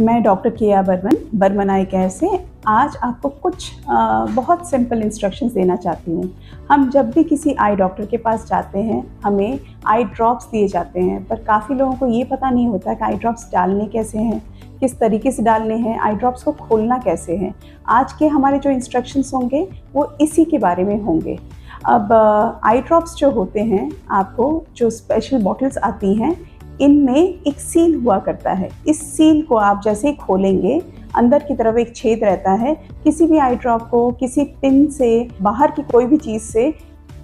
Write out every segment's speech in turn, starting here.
मैं डॉक्टर केया बर्मन आई केयर से आज आपको कुछ बहुत सिंपल इंस्ट्रक्शंस देना चाहती हूँ। हम जब भी किसी आई डॉक्टर के पास जाते हैं हमें आई ड्रॉप्स दिए जाते हैं, पर काफ़ी लोगों को ये पता नहीं होता कि आई ड्रॉप्स डालने कैसे हैं, किस तरीके से डालने हैं, आई ड्रॉप्स को खोलना कैसे है। आज के हमारे जो इंस्ट्रक्शंस होंगे वो इसी के बारे में होंगे। अब आई ड्रॉप्स जो होते हैं, आपको जो स्पेशल बॉटल्स आती हैं इनमें एक सील हुआ करता है। इस सील को आप जैसे ही खोलेंगे अंदर की तरफ एक छेद रहता है। किसी भी आई ड्रॉप को किसी पिन से, बाहर की कोई भी चीज़ से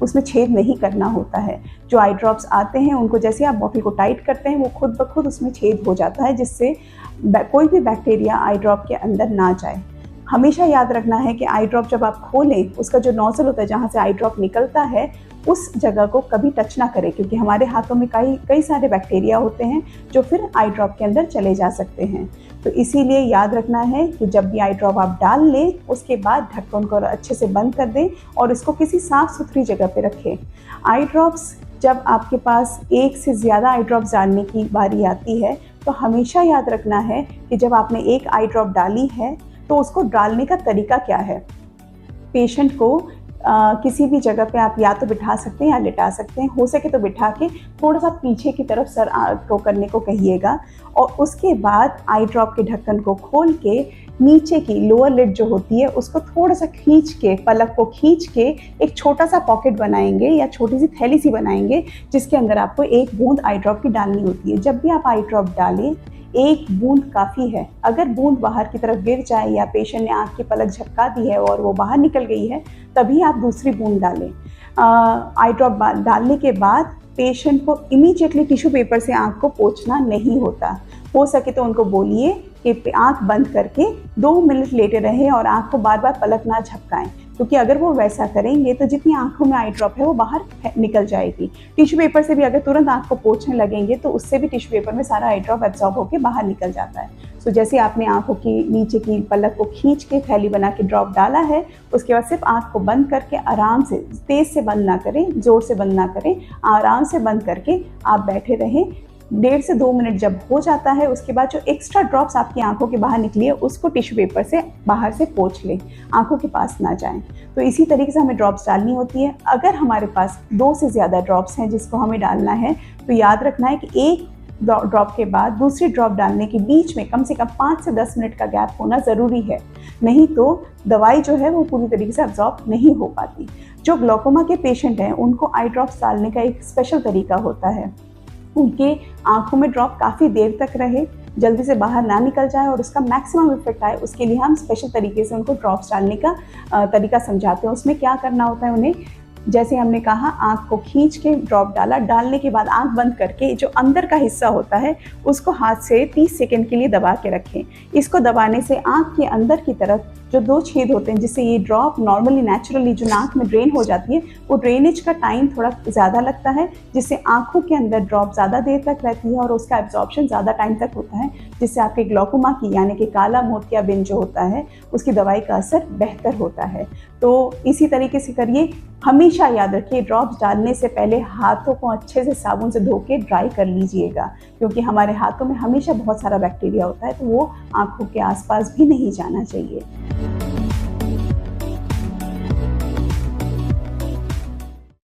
उसमें छेद नहीं करना होता है। जो आई ड्रॉप्स आते हैं उनको जैसे आप बॉटल को टाइट करते हैं वो खुद ब खुद उसमें छेद हो जाता है, जिससे कोई भी बैक्टीरिया आई ड्रॉप के अंदर ना जाए। हमेशा याद रखना है कि आई ड्रॉप जब आप खोलें उसका जो नोजल होता है जहाँ से आई ड्रॉप निकलता है उस जगह को कभी टच ना करें, क्योंकि हमारे हाथों में कई सारे बैक्टीरिया होते हैं जो फिर आई ड्रॉप के अंदर चले जा सकते हैं। तो इसीलिए याद रखना है कि जब भी आई ड्रॉप आप डाल लें उसके बाद ढक्कन को अच्छे से बंद कर दें और इसको किसी साफ़ सुथरी जगह पे रखें। आई ड्रॉप्स जब आपके पास एक से ज़्यादा आई ड्रॉप्स डालने की बारी आती है तो हमेशा याद रखना है कि जब आपने एक आई ड्रॉप डाली है तो उसको डालने का तरीका क्या है। पेशेंट को किसी भी जगह पे आप या तो बिठा सकते हैं या लिटा सकते हैं। हो सके तो बिठा के थोड़ा सा पीछे की तरफ सर को करने को कहिएगा और उसके बाद आई ड्रॉप के ढक्कन को खोल के नीचे की लोअर लिड जो होती है उसको थोड़ा सा खींच के, पलक को खींच के एक छोटा सा पॉकेट बनाएंगे या छोटी सी थैली सी बनाएंगे जिसके अंदर आपको एक बूंद आई ड्रॉप की डालनी होती है। जब भी आप आई ड्रॉप डालें एक बूंद काफ़ी है। अगर बूंद बाहर की तरफ गिर जाए या पेशेंट ने आँख की पलक झपका दी है और वो बाहर निकल गई है तभी आप दूसरी बूंद डालें। आई ड्रॉप डालने के बाद पेशेंट को इमीडिएटली टिश्यू पेपर से आँख को पोंछना नहीं होता। हो सके तो उनको बोलिए कि आँख बंद करके 2 मिनट लेटे रहें और आँख को बार बार पलक ना झपकाएं, क्योंकि अगर वो वैसा करेंगे तो जितनी आंखों में आई ड्रॉप है वो बाहर निकल जाएगी। टिश्यू पेपर से भी अगर तुरंत आंख को पोंछने लगेंगे तो उससे भी टिश्यू पेपर में सारा आई ड्रॉप एब्जॉर्ब होकर बाहर निकल जाता है। सो जैसे आपने आंखों की नीचे की पलक को खींच के थैली बना के ड्रॉप डाला है, उसके बाद सिर्फ आंख को बंद करके आराम से, तेज़ से बंद ना करें, ज़ोर से बंद ना करें, आराम से बंद करके आप बैठे रहें। 1.5 से 2 मिनट जब हो जाता है उसके बाद जो एक्स्ट्रा ड्रॉप्स आपकी आंखों के बाहर निकली है उसको टिश्यू पेपर से बाहर से पोंछ लें, आंखों के पास ना जाएं। तो इसी तरीके से हमें ड्रॉप्स डालनी होती है। अगर हमारे पास 2 से ज़्यादा ड्रॉप्स हैं जिसको हमें डालना है तो याद रखना है कि एक ड्रॉप के बाद दूसरी ड्रॉप डालने के बीच में कम से कम 5 से 10 मिनट का गैप होना ज़रूरी है, नहीं तो दवाई जो है वो पूरी तरीके से एब्जॉर्ब नहीं हो पाती। जो ग्लोकोमा के पेशेंट हैं उनको आई ड्रॉप्स डालने का एक स्पेशल तरीका होता है। उनके आंखों में ड्रॉप काफ़ी देर तक रहे, जल्दी से बाहर ना निकल जाए और उसका मैक्सिमम इफेक्ट आए, उसके लिए हम स्पेशल तरीके से उनको ड्रॉप्स डालने का तरीका समझाते हैं। उसमें क्या करना होता है, उन्हें जैसे हमने कहा आंख को खींच के ड्रॉप डाला, डालने के बाद आंख बंद करके जो अंदर का हिस्सा होता है उसको हाथ से 30 सेकंड के लिए दबा के रखें। इसको दबाने से आंख के अंदर की तरफ जो 2 छेद होते हैं जिससे ये ड्रॉप नॉर्मली नेचुरली जो नाक में ड्रेन हो जाती है वो ड्रेनेज का टाइम थोड़ा ज़्यादा लगता है, जिससे आंखों के अंदर ड्रॉप ज़्यादा देर तक रहती है और उसका एब्जॉर्प्शन ज़्यादा टाइम तक होता है, जिससे आपके ग्लोकोमा की यानी कि काला मोतियाबिंद जो होता है उसकी दवाई का असर बेहतर होता है। तो इसी तरीके से करिए। हमेशा याद रखिए ड्रॉप्स डालने से पहले हाथों को अच्छे से साबुन से धो के ड्राई कर लीजिएगा, क्योंकि हमारे हाथों में हमेशा बहुत सारा बैक्टीरिया होता है तो वो आंखों के आसपास भी नहीं जाना चाहिए।